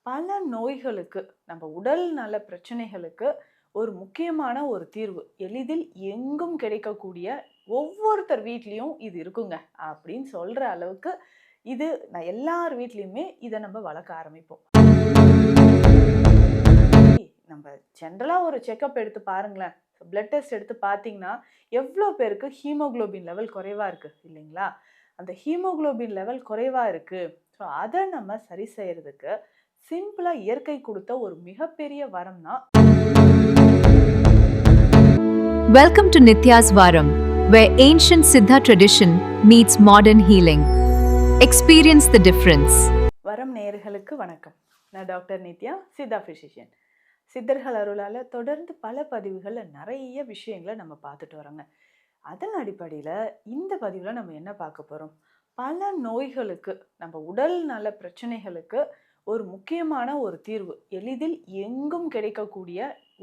பல நோய்களுக்கு நம்ம உடல் நல பிரச்சனைகளுக்கு ஒரு முக்கியமான ஒரு தீர்வு எளிதில் எங்கும் கிடைக்கக்கூடிய ஒவ்வொருத்தர் வீட்லேயும் இது இருக்குங்க அப்படின்னு சொல்ற அளவுக்கு இது நான் எல்லார் வீட்லேயுமே இதை நம்ம வளர்க்க ஆரம்பிப்போம். நம்ம ஜென்ரலாக ஒரு செக்கப் எடுத்து பாருங்களேன், பிளட் டெஸ்ட் எடுத்து பார்த்தீங்கன்னா எவ்வளோ பேருக்கு ஹீமோகுளோபின் லெவல் குறைவாக இருக்குது இல்லைங்களா? அந்த ஹீமோகுளோபின் லெவல் குறைவாக இருக்குது. ஸோ அதை நம்ம சரி செய்யறதுக்கு சிம்பிளாக இயற்கை கொடுத்த ஒரு மிகப்பெரிய வரம் தான். Welcome to Nitya's Varam, where ancient Siddha tradition meets modern healing. Experience the difference. வரம் நேயர்களுக்கு வணக்கம். நான் டாக்டர் நித்யா, சித்தா பிசிஷியன். சித்தர்கள் அருளால் தொடர்ந்து பல பதிவுகளில் நிறைய விஷயங்களை நம்ம பார்த்துட்டு வரோங்க. அதன் அடிப்படையில் இந்த பதிவில் நம்ம என்ன பார்க்க போகிறோம்? பல நோய்களுக்கு நம்ம உடல் நல பிரச்சனைகளுக்கு ஒரு முக்கியமான ஒரு தீர்வு எளிதில் எங்கும் கிடைக்கக்கூடிய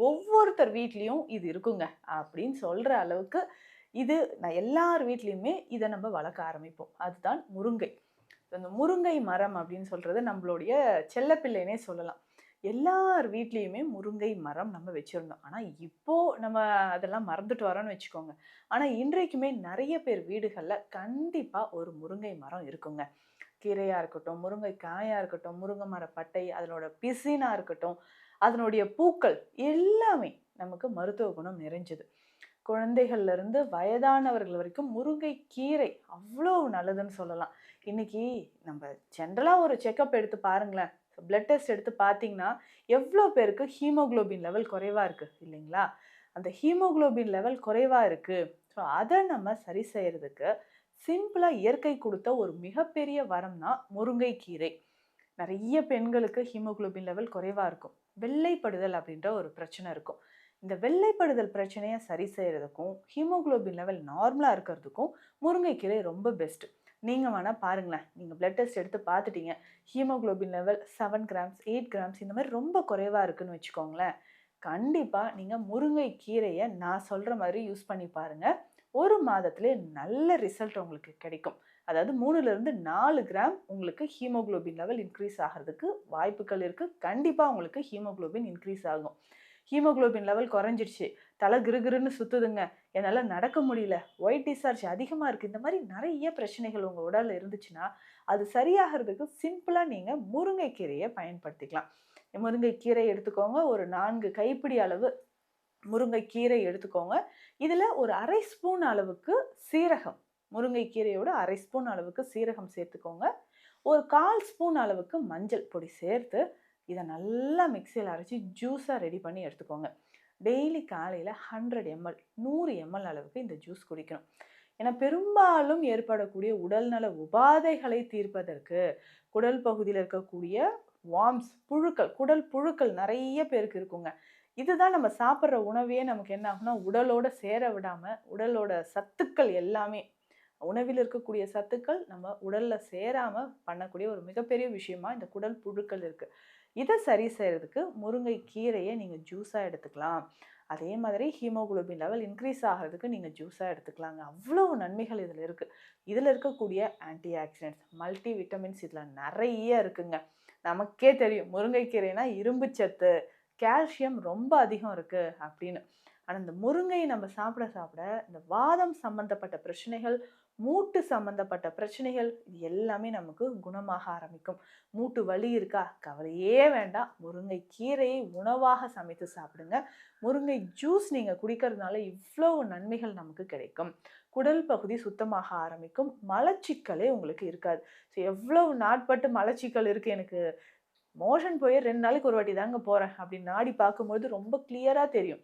ஒவ்வொருத்தர் வீட்லேயும் இது இருக்குங்க அப்படின்னு சொல்கிற அளவுக்கு இது நான் எல்லார் வீட்லேயுமே இதை நம்ம வளர்க்க ஆரம்பிப்போம். அதுதான் முருங்கை. இந்த முருங்கை மரம் அப்படின்னு சொல்கிறது நம்மளுடைய செல்லப்பிள்ளைனே சொல்லலாம். எல்லார் வீட்லேயுமே முருங்கை மரம் நம்ம வச்சுருந்தோம். ஆனால் இப்போது நம்ம அதெல்லாம் மறந்துட்டு வரோன்னு வச்சுக்கோங்க. ஆனால் இன்றைக்குமே நிறைய பேர் வீடுகளில் கண்டிப்பாக ஒரு முருங்கை மரம் இருக்குங்க. கீரையாக இருக்கட்டும், முருங்கை காயாக இருக்கட்டும், முருங்கை மர பட்டை, அதனோட பிசினாக இருக்கட்டும், அதனுடைய பூக்கள் எல்லாமே நமக்கு மருத்துவ குணம் நிறைஞ்சது. குழந்தைகள்லேருந்து வயதானவர்கள் வரைக்கும் முருங்கை கீரை அவ்வளோ நல்லதுன்னு சொல்லலாம். இன்றைக்கி நம்ம ஜென்ரலாக ஒரு செக்கப் எடுத்து பாருங்களேன், பிளட் டெஸ்ட் எடுத்து பார்த்தீங்கன்னா எவ்வளோ பேருக்கு ஹீமோகுளோபின் லெவல் குறைவாக இருக்குது இல்லைங்களா? அந்த ஹீமோகுளோபின் லெவல் குறைவாக இருக்குது. ஸோ அதை நம்ம சரி செய்யறதுக்கு சிம்பிளாக இயற்கை கொடுத்த ஒரு மிகப்பெரிய வரம் தான் முருங்கைக்கீரை. நிறைய பெண்களுக்கு ஹீமோகுளோபின் லெவல் குறைவாக இருக்கும். வெள்ளைப்படுதல் அப்படின்ற ஒரு பிரச்சனை இருக்கும். இந்த வெள்ளைப்படுதல் பிரச்சனையை சரி செய்யறதுக்கும் ஹீமோகுளோபின் லெவல் நார்மலாக இருக்கிறதுக்கும் முருங்கைக்கீரை ரொம்ப பெஸ்ட்டு. நீங்கள் வேணால் பாருங்களேன், நீங்கள் பிளட் டெஸ்ட் எடுத்து பார்த்துட்டீங்க, ஹீமோகுளோபின் லெவல் 7 கிராம்ஸ் 8 கிராம்ஸ் இந்த மாதிரி ரொம்ப குறைவாக இருக்குதுன்னு வச்சுக்கோங்களேன். கண்டிப்பாக நீங்கள் முருங்கைக்கீரையை நான் சொல்கிற மாதிரி யூஸ் பண்ணி பாருங்கள். ஒரு மாதத்துலேயே நல்ல ரிசல்ட் உங்களுக்கு கிடைக்கும். அதாவது 3லேருந்து 4 கிராம் உங்களுக்கு ஹீமோகுளோபின் லெவல் இன்க்ரீஸ் ஆகிறதுக்கு வாய்ப்புகள் இருக்குது. கண்டிப்பாக உங்களுக்கு ஹீமோகுளோபின் இன்க்ரீஸ் ஆகும். ஹீமோகுளோபின் லெவல் குறைஞ்சிடுச்சு, தலை கிருகிருன்னு சுற்றுதுங்க, என்னால் நடக்க முடியல, ஒயிட் டிஸ்சார்ஜ் அதிகமாக இருக்குது, இந்த மாதிரி நிறைய பிரச்சனைகள் உங்கள் உடலில் இருந்துச்சுன்னா அது சரியாகிறதுக்கு சிம்பிளாக நீங்கள் முருங்கைக்கீரையை பயன்படுத்திக்கலாம். முருங்கைக்கீரை எடுத்துக்கோங்க, ஒரு 4 கைப்பிடி அளவு முருங்கைக்கீரை எடுத்துக்கோங்க. இதில் ஒரு அரை ஸ்பூன் அளவுக்கு சீரகம், முருங்கைக்கீரையோட அரை ஸ்பூன் அளவுக்கு சீரகம் சேர்த்துக்கோங்க. ஒரு 1/4 ஸ்பூன் அளவுக்கு மஞ்சள் பொடி சேர்த்து இதை நல்லா மிக்சியில் அரைச்சி ஜூஸாக ரெடி பண்ணி எடுத்துக்கோங்க. டெய்லி காலையில் 100 ml 100 ml அளவுக்கு இந்த ஜூஸ் குடிக்கணும். ஏன்னா பெரும்பாலும் ஏற்படக்கூடிய உடல்நல உபாதைகளை தீர்ப்பதற்கு குடல் பகுதியில் இருக்கக்கூடிய வார்ம்ஸ், புழுக்கள், குடல் புழுக்கள் நிறைய பேருக்கு இருக்குங்க. இதுதான் நம்ம சாப்பிட்ற உணவையே நமக்கு என்ன ஆகுனா உடலோட சேர விடாமல் உடலோட சத்துக்கள் எல்லாமே, உணவில் இருக்கக்கூடிய சத்துக்கள் நம்ம உடலில் சேராமல் பண்ணக்கூடிய ஒரு மிகப்பெரிய விஷயமா இந்த குடல் புழுக்கள் இருக்குது. இதை சரி செய்கிறதுக்கு முருங்கை கீரையை நீங்கள் ஜூஸாக எடுத்துக்கலாம். அதே மாதிரி ஹீமோகுளோபின் லெவல் இன்க்ரீஸ் ஆகிறதுக்கு நீங்கள் ஜூஸாக எடுத்துக்கலாங்க. அவ்வளோ நன்மைகள் இதில் இருக்குது. இதில் இருக்கக்கூடிய ஆன்டி ஆக்சிடென்ட்ஸ், மல்டி விட்டமின்ஸ் இதில் நிறைய இருக்குங்க. நமக்கே தெரியும் முருங்கைக்கீரைனா இரும்பு சத்து, கால்சியம் ரொம்ப அதிகம் இருக்குது அப்படின்னு. ஆனால் இந்த முருங்கையை நம்ம சாப்பிட சாப்பிட இந்த வாதம் சம்மந்தப்பட்ட பிரச்சனைகள், மூட்டு சம்மந்தப்பட்ட பிரச்சனைகள் இது எல்லாமே நமக்கு குணமாக ஆரம்பிக்கும். மூட்டு வலி இருக்கா, கவலையே வேண்டாம், முருங்கை கீரையை உணவாக சமைத்து சாப்பிடுங்க. முருங்கை ஜூஸ் நீங்கள் குடிக்கிறதுனால இவ்வளோ நன்மைகள் நமக்கு கிடைக்கும். குடல் பகுதி சுத்தமாக ஆரம்பிக்கும். மலச்சிக்கலே உங்களுக்கு இருக்காது. ஸோ எவ்வளோ நாட்பட்டு மலச்சிக்கல் இருக்குது, எனக்கு மோஷன் போய் 2 நாளைக்கு ஒரு வாட்டி தாங்க போகிறேன் அப்படின்னு நாடி பார்க்கும்போது ரொம்ப கிளியராக தெரியும்.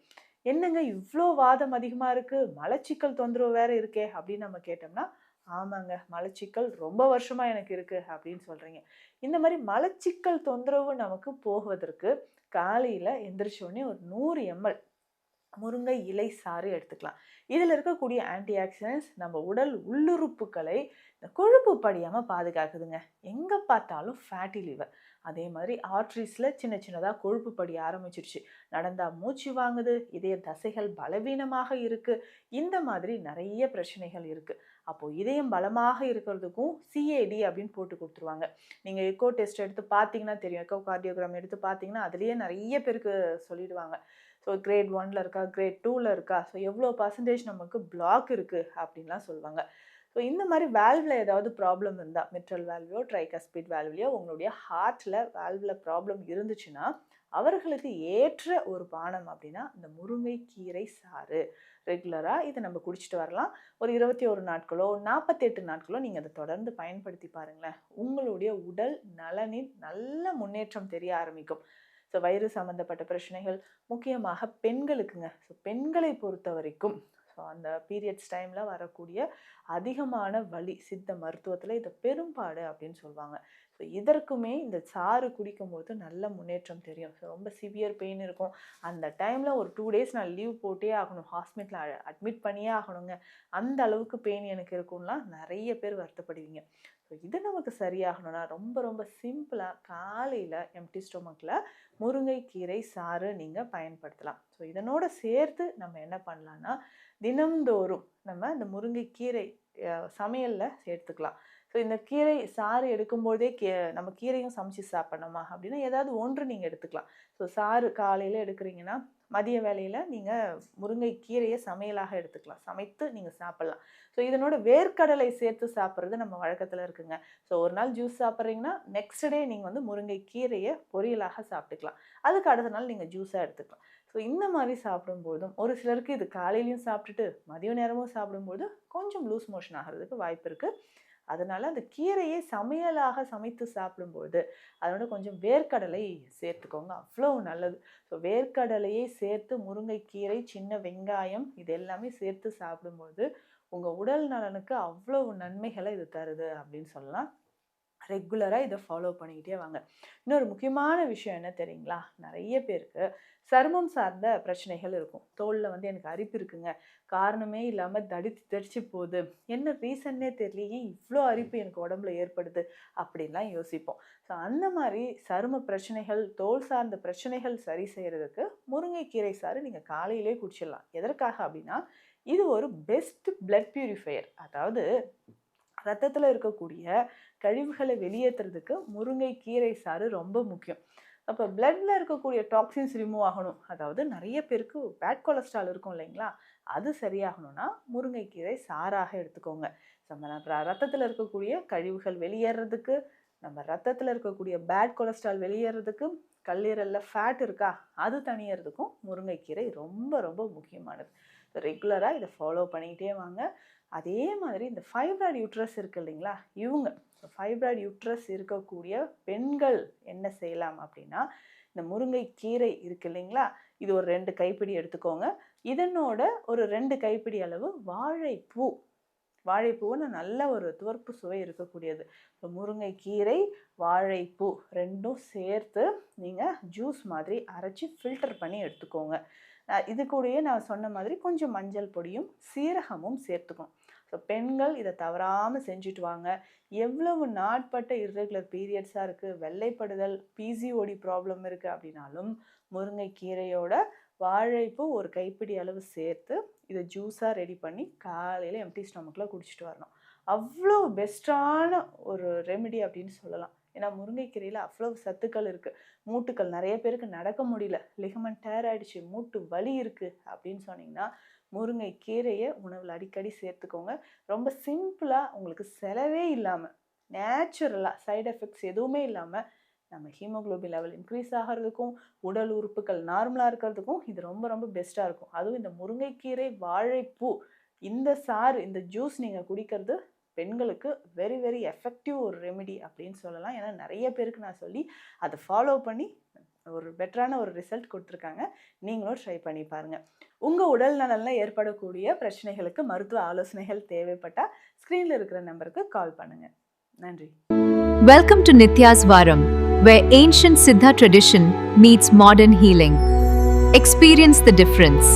என்னங்க இவ்வளோ வாதம் அதிகமாக இருக்குது, மலச்சிக்கல் தொந்தரவு வேறு இருக்கே அப்படின்னு நம்ம கேட்டோம்னா, ஆமாங்க மலச்சிக்கல் ரொம்ப வருஷமாக எனக்கு இருக்குது அப்படின்னு சொல்கிறீங்க. இந்த மாதிரி மலச்சிக்கல் தொந்தரவு நமக்கு போவதற்கு காலையில் எந்திரிச்சோடனே ஒரு 100 ml முருங்கை இலை சாறு எடுத்துக்கலாம். இதில் இருக்கக்கூடிய ஆன்டி ஆக்சிடென்ட்ஸ் நம்ம உடல் உள்ளுறுப்புகளை இந்த கொழுப்பு படியாமல் பாதுகாக்குதுங்க. எங்கே பார்த்தாலும் ஃபேட்டி லிவர், அதே மாதிரி ஆர்ட்ரிஸில் சின்ன சின்னதாக கொழுப்பு படிய ஆரம்பிச்சிருச்சு, நடந்தால் மூச்சு வாங்குது, இதய தசைகள் பலவீனமாக இருக்குது, இந்த மாதிரி நிறைய பிரச்சனைகள் இருக்குது. அப்போது இதயம் பலமாக இருக்கிறதுக்கும் சிஏடி அப்படின்னு போட்டு கொடுத்துருவாங்க. நீங்கள் எக்கோ டெஸ்ட் எடுத்து பார்த்தீங்கன்னா தெரியும், எக்கோ கார்டியோகிராம் எடுத்து பார்த்தீங்கன்னா அதுலேயே நிறைய பேருக்கு சொல்லிடுவாங்க. ஸோ கிரேட் 1ல் இருக்கா, கிரேட் 2ல் இருக்கா, ஸோ எவ்வளோ பர்சன்டேஜ் நமக்கு பிளாக் இருக்குது அப்படின்லாம் சொல்லுவாங்க. ஸோ இந்த மாதிரி வேல்வில் ஏதாவது ப்ராப்ளம் இருந்தால், மிட்ரல் வேல்வையோ ட்ரைகஸ்பிட் வேல்வ்லையோ உங்களுடைய ஹார்ட்டில் வேல்வில் ப்ராப்ளம் இருந்துச்சுன்னா அவர்களுக்கு ஏற்ற ஒரு பானம் அப்படின்னா இந்த முருங்கைக்கீரை சாறு. ரெகுலராக இதை நம்ம குடிச்சிட்டு வரலாம். ஒரு 21 நாட்களோ 48 நாட்களோ நீங்கள் அதை தொடர்ந்து பயன்படுத்தி பாருங்களேன். உங்களுடைய உடல் நலனில் நல்ல முன்னேற்றம் தெரிய ஆரம்பிக்கும். ஸோ வயிறு சம்மந்தப்பட்ட பிரச்சனைகள் முக்கியமாக பெண்களுக்குங்க. ஸோ பெண்களை பொறுத்த வரைக்கும் ஸோ அந்த பீரியட்ஸ் டைமில் வரக்கூடிய அதிகமான வலி சித்த மருத்துவத்தில் இதை பெரும்பாடு அப்படின்னு சொல்லுவாங்க. ஸோ இதற்குமே இந்த சாறு குடிக்கும்போது நல்ல முன்னேற்றம் தெரியும். ஸோ ரொம்ப சிவியர் பெயின் இருக்கும், அந்த டைமில் ஒரு 2 days நான் லீவ் போட்டே ஆகணும், ஹாஸ்பிட்டலில் அட்மிட் பண்ணியே ஆகணுங்க, அந்த அளவுக்கு பெயின் எனக்கு இருக்கும்லாம் நிறைய பேர் வருத்தப்படுவீங்க. ஸோ இது நமக்கு சரியாகணும்னா ரொம்ப ரொம்ப சிம்பிளாக காலையில் எம்டி ஸ்டொமக்கில் முருங்கைக்கீரை சாறு நீங்கள் பயன்படுத்தலாம். ஸோ இதனோட சேர்த்து நம்ம என்ன பண்ணலான்னா தினம்தோறும் நம்ம இந்த முருங்கைக்கீரை சமையலில் சேர்த்துக்கலாம். ஸோ இந்த கீரை சாறு எடுக்கும்போதே நம்ம கீரையும் சமைச்சு சாப்பிடணுமா அப்படின்னா ஏதாவது ஒன்று நீங்கள் எடுத்துக்கலாம். ஸோ சாறு காலையில் எடுக்கிறீங்கன்னா மதிய வேளையில் நீங்கள் முருங்கைக்கீரையை சமையலாக எடுத்துக்கலாம், சமைத்து நீங்கள் சாப்பிட்லாம். ஸோ இதனோட வேர்க்கடலை சேர்த்து சாப்பிட்றது நம்ம வழக்கத்தில் இருக்குங்க. ஸோ ஒரு நாள் ஜூஸ் சாப்பிட்றீங்கன்னா நெக்ஸ்ட் டே நீங்கள் வந்து முருங்கைக்கீரையை பொரியலாக சாப்பிட்டுக்கலாம், அதுக்கு அடுத்த நாள் நீங்கள் ஜூஸாக எடுத்துக்கலாம். ஸோ இந்த மாதிரி சாப்பிடும்போதும் ஒரு சிலருக்கு இது காலையிலையும் சாப்பிட்டுட்டு மதிய நேரமும் சாப்பிடும்போது கொஞ்சம் லூஸ் மோஷன் ஆகிறதுக்கு வாய்ப்பு இருக்குது. அதனால் அந்த கீரையை சமையலாக சமைத்து சாப்பிடும்போது அதோட கொஞ்சம் வேர்க்கடலை சேர்த்துக்கோங்க, அவ்வளோ நல்லது. ஸோ வேர்க்கடலையை சேர்த்து முருங்கைக்கீரை, சின்ன வெங்காயம் இது எல்லாமே சேர்த்து சாப்பிடும்போது உங்கள் உடல் நலனுக்கு அவ்வளோ நன்மைகளை இது தருது அப்படின்னு சொல்லலாம். ரெகுலராக இதை ஃபாலோ பண்ணிக்கிட்டே வாங்க. இன்னொரு முக்கியமான விஷயம் என்ன தெரியுங்களா, நிறைய பேருக்கு சருமம் சார்ந்த பிரச்சனைகள் இருக்கும். தோலில் வந்து எனக்கு அரிப்பு இருக்குங்க, காரணமே இல்லாமல் தடிச்சு போகுது, என்ன ரீசன்னே தெரியல, ஏன் இவ்வளோ அரிப்பு எனக்கு உடம்புல ஏற்படுது அப்படின்லாம் யோசிப்போம். ஸோ அந்த மாதிரி சரும பிரச்சனைகள், தோல் சார்ந்த பிரச்சனைகள் சரி செய்கிறதுக்கு முருங்கைக்கீரை சாறு நீங்கள் காலையிலே குடிச்சிடலாம். எதற்காக அப்படின்னா இது ஒரு பெஸ்ட் பிளட் பியூரிஃபையர். அதாவது ரத்தத்தில் இருக்கக்கூடிய கழிவுகளை வெளியேற்றுறதுக்கு முருங்கைக்கீரை சாறு ரொம்ப முக்கியம். அப்போ பிளட்டில் இருக்கக்கூடிய டாக்ஸின்ஸ் ரிமூவ் ஆகணும், அதாவது நிறைய பேருக்கு பேட் கொலஸ்ட்ரால் இருக்கும் இல்லைங்களா, அது சரியாகணும்னா முருங்கைக்கீரை சாறாக எடுத்துக்கோங்க. நம்ம ரத்தத்தில் இருக்கக்கூடிய கழிவுகள் வெளியேறதுக்கு, நம்ம ரத்தத்தில் இருக்கக்கூடிய பேட் கொலஸ்ட்ரால் வெளியேறதுக்கு, கல்லீரலில் ஃபேட் இருக்கா அது தணியறதுக்கும் முருங்கைக்கீரை ரொம்ப ரொம்ப முக்கியமானது. ரெகுலராக இதை ஃபாலோ பண்ணிக்கிட்டே வாங்க. அதே மாதிரி இந்த ஃபைப்ராய்டு யூட்ரஸ் இருக்குது இல்லைங்களா, இவங்க ஃபைப்ராய்டு யூட்ரஸ் இருக்கக்கூடிய பெண்கள் என்ன செய்யலாம் அப்படின்னா இந்த முருங்கைக்கீரை இருக்குது இல்லைங்களா, இது ஒரு 2 கைப்பிடி எடுத்துக்கோங்க. இதனோட ஒரு 2 கைப்பிடி அளவு வாழைப்பூ, வாழைப்பூன்னு நல்ல ஒரு துவர்ப்பு சுவை இருக்கக்கூடியது. இப்போ முருங்கைக்கீரை, வாழைப்பூ ரெண்டும் சேர்த்து நீங்கள் ஜூஸ் மாதிரி அரைச்சி ஃபில்டர் பண்ணி எடுத்துக்கோங்க. இது கூடயே நான் சொன்ன மாதிரி கொஞ்சம் மஞ்சள் பொடியும் சீரகமும் சேர்த்துக்கணும். ஸோ பெண்கள் இதை தவறாமல் செஞ்சுட்டு வாங்க. எவ்வளவு நாட்பட்ட இர்ரெகுலர் பீரியட்ஸாக இருக்குது, வெள்ளைப்படுதல், பிசிஓடி ப்ராப்ளம் இருக்குது அப்படின்னாலும் முருங்கைக்கீரையோட வாழைப்பூ ஒரு கைப்பிடி அளவு சேர்த்து இதை ஜூஸாக ரெடி பண்ணி காலையில் எம்டி ஸ்டொமக்கில் குடிச்சிட்டு வரணும். அவ்வளோ பெஸ்ட்டான ஒரு ரெமெடி அப்படின்னு சொல்லலாம். ஏன்னா முருங்கைக்கீரையில் அவ்வளோ சத்துக்கள் இருக்குது. மூட்டுக்கள் நிறைய பேருக்கு நடக்க முடியல, லிகமெண்ட் டேர் ஆகிடுச்சு, மூட்டு வலி இருக்குது அப்படின்னு சொன்னீங்கன்னா முருங்கைக்கீரையை உணவில் அடிக்கடி சேர்த்துக்கோங்க. ரொம்ப சிம்பிளாக உங்களுக்கு செலவே இல்லாமல் நேச்சுரலாக சைடு எஃபெக்ட்ஸ் எதுவுமே இல்லாமல் நம்ம ஹீமோக்ளோபின் லெவல் இன்க்ரீஸ் ஆகிறதுக்கும் உடல் உறுப்புகள் நார்மலாக இருக்கிறதுக்கும் இது ரொம்ப ரொம்ப பெஸ்ட்டாக இருக்கும். அதுவும் இந்த முருங்கைக்கீரை, வாழைப்பூ இந்த சாறு, இந்த ஜூஸ் நீங்கள் குடிக்கிறது பெண்களுக்கு வெரி வெரி எஃபெக்டிவ் ஒரு ரெமெடி அப்படின்னு சொல்லலாம். ஏன்னா நிறைய பேருக்கு நான் சொல்லி அதை ஃபாலோ பண்ணி ஒரு பெட்டரான ஒரு ரிசல்ட் கொடுத்துருக்காங்க. நீங்களும் ட்ரை பண்ணி பாருங்கள். உங்கள் உடல் நலனில் ஏற்படக்கூடிய பிரச்சனைகளுக்கு மருத்துவ ஆலோசனைகள் தேவைப்பட்டால் ஸ்க்ரீனில் இருக்கிற நம்பருக்கு கால் பண்ணுங்கள். நன்றி. Welcome to Nitya's Varam, where ancient Siddha tradition meets modern healing. Experience the difference.